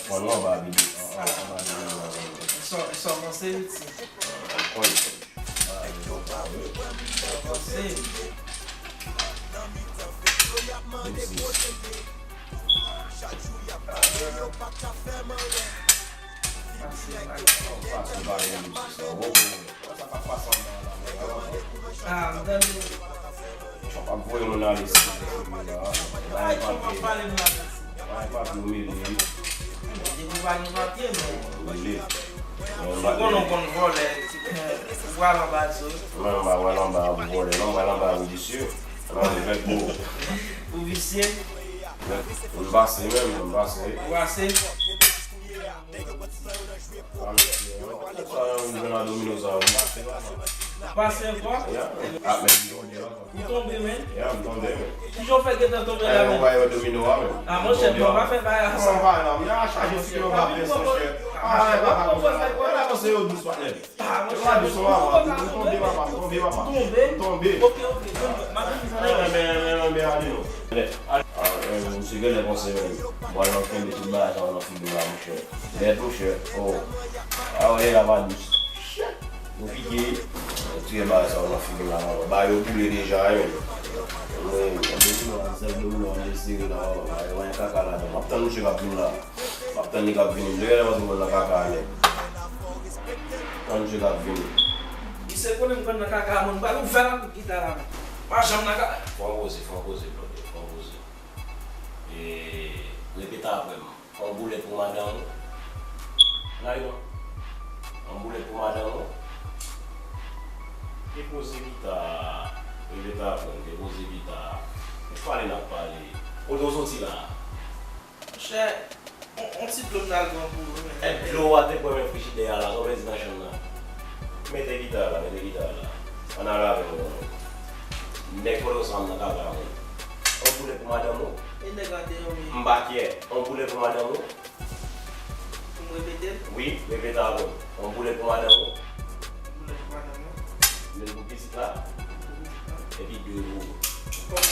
Voilà, on va vite. Só você o vicié. O bassin mesmo, o bassin. O AC. Passei quoi? Ah, mais Vous tombez, mais? I'm done there. Toujours fait que tu tombes là. Vai o domino lá, meu. Ah, mon chef, on va faire bail. Não vai não, me acha que você não vai pensar que vai você eu dos panelas. Ah, mon Lá do chef, som lá, tombei lá, tombei lá. Tombei. Ok, ok. Mas Mais ali não. Ah, cheguei a conseguir. Bora não tem de baixo, não fim do lá, mon cher. É trop cher. Oh. Ah, ouais, là va douce. Nous piquer, tu es mal ça on a fini là. Bah yo boulé déjà yo. Oui, on est là, on est là, on est caca là. Après nous chega bien là. Après nous cap venir, je vais voir la caca là. Quand je cap venir. isso é quando eu vou na caca, mano, vai não vai com guitarra. Mas chama na caca. Faut poser. Et répéter après. On boulait pour madame. Là yo. On boulait pour madame. Déposer guitare, répéter après, déposer guitare. Il faut aller là parler. On doit sortir là. Cher, on t'y bloque dans le grand pour. Et l'eau a des premiers frigidaires là, on va dans la chambre là. Mettez guitare là. On a là avec nous. N'est pas ensemble dans la caméra. On voulait pour madame. Et regardez, on Mbaké, on voulait pour madame. Vous me répétez? Oui, répétez après. On voulait pour madame. Vous voulez pas dans Le bouquet c'est là. Et puis deux roues. Comme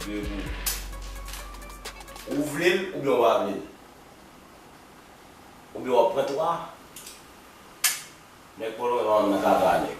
Deux roues. Ouvrez ou bien on va abrir. Ou bien on va prendre toi. Mais pour le moment on n'a pas gagné.